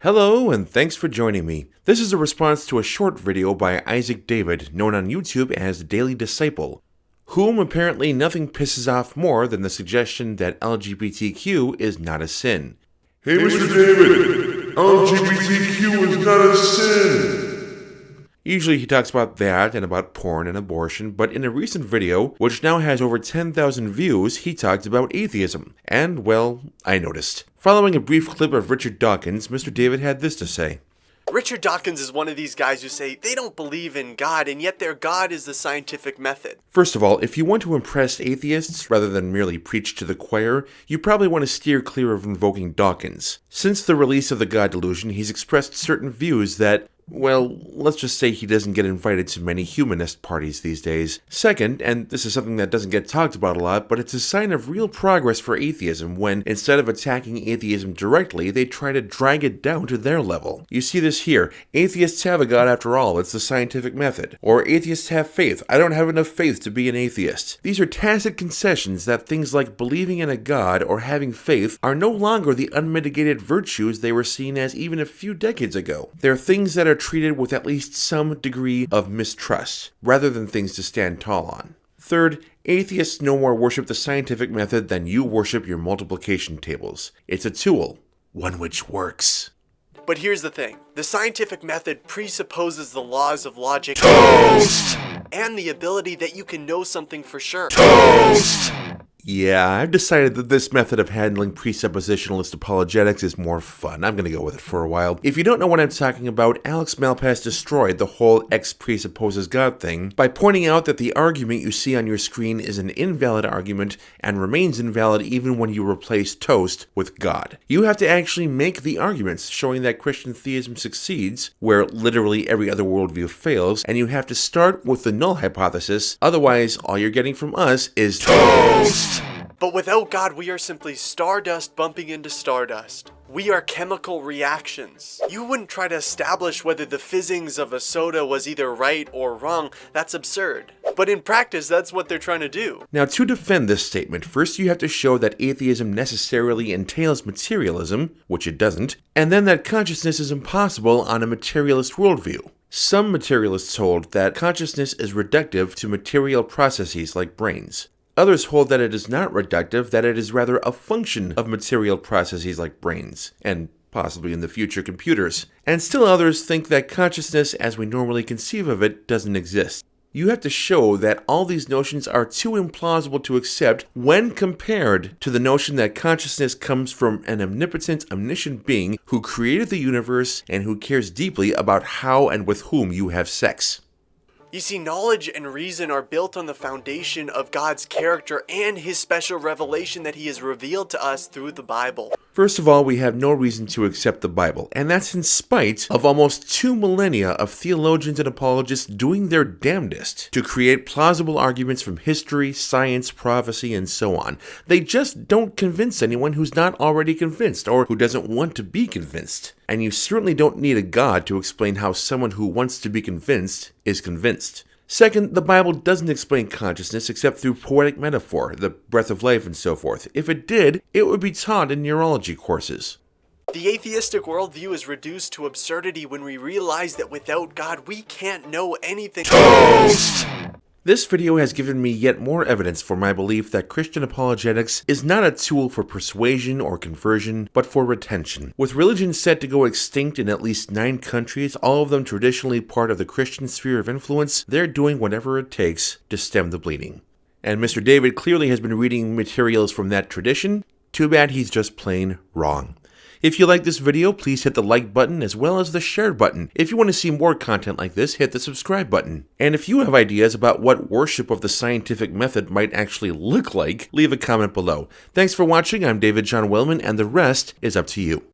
Hello, and thanks for joining me. This is a response to a short video by Isaac David, known on YouTube as Daily Disciple, whom apparently nothing pisses off more than the suggestion that LGBTQ is not a sin. Hey, Mr. David, LGBTQ is not a sin. Usually he talks about that and about porn and abortion, but in a recent video, which now has over 10,000 views, he talked about atheism. And, well, I noticed. Following a brief clip of Richard Dawkins, Mr. David had this to say. Richard Dawkins is one of these guys who say they don't believe in God, and yet their God is the scientific method. First of all, if you want to impress atheists rather than merely preach to the choir, you probably want to steer clear of invoking Dawkins. Since the release of the God Delusion, he's expressed certain views that, well, let's just say he doesn't get invited to many humanist parties these days. Second, and this is something that doesn't get talked about a lot, but it's a sign of real progress for atheism when, instead of attacking atheism directly, they try to drag it down to their level. You see this here. Atheists have a God after all, it's the scientific method. Or atheists have faith. I don't have enough faith to be an atheist. These are tacit concessions that things like believing in a God or having faith are no longer the unmitigated virtues they were seen as even a few decades ago. They're things that are treated with at least some degree of mistrust, rather than things to stand tall on. Third, atheists no more worship the scientific method than you worship your multiplication tables. It's a tool, one which works. But here's the thing. The scientific method presupposes the laws of logic Toast! and the ability that you can know something for sure. Toast! Yeah, I've decided that this method of handling presuppositionalist apologetics is more fun. I'm gonna go with it for a while. If you don't know what I'm talking about, Alex Malpass destroyed the whole X presupposes God thing by pointing out that the argument you see on your screen is an invalid argument and remains invalid even when you replace toast with God. You have to actually make the arguments showing that Christian theism succeeds, where literally every other worldview fails, and you have to start with the null hypothesis, otherwise all you're getting from us is toast! But without God, we are simply stardust bumping into stardust. We are chemical reactions. You wouldn't try to establish whether the fizzings of a soda was either right or wrong. That's absurd. But in practice, that's what they're trying to do. Now, to defend this statement, first you have to show that atheism necessarily entails materialism, which it doesn't, and then that consciousness is impossible on a materialist worldview. Some materialists hold that consciousness is reductive to material processes like brains. Others hold that it is not reductive, that it is rather a function of material processes like brains, and possibly in the future computers. And still others think that consciousness as we normally conceive of it doesn't exist. You have to show that all these notions are too implausible to accept when compared to the notion that consciousness comes from an omnipotent, omniscient being who created the universe and who cares deeply about how and with whom you have sex. You see, knowledge and reason are built on the foundation of God's character and His special revelation that He has revealed to us through the Bible. First of all, we have no reason to accept the Bible, and that's in spite of almost 2 millennia of theologians and apologists doing their damnedest to create plausible arguments from history, science, prophecy, and so on. They just don't convince anyone who's not already convinced, or who doesn't want to be convinced. And you certainly don't need a God to explain how someone who wants to be convinced is convinced. Second, the Bible doesn't explain consciousness except through poetic metaphor, the breath of life, and so forth. If it did, it would be taught in neurology courses. The atheistic worldview is reduced to absurdity when we realize that without God, we can't know anything. Toast! This video has given me yet more evidence for my belief that Christian apologetics is not a tool for persuasion or conversion, but for retention. With religion set to go extinct in at least 9 countries, all of them traditionally part of the Christian sphere of influence, they're doing whatever it takes to stem the bleeding. And Mr. David clearly has been reading materials from that tradition. Too bad he's just plain wrong. If you like this video, please hit the like button as well as the share button. If you want to see more content like this, hit the subscribe button. And if you have ideas about what worship of the scientific method might actually look like, leave a comment below. Thanks for watching. I'm David John Wellman, and the rest is up to you.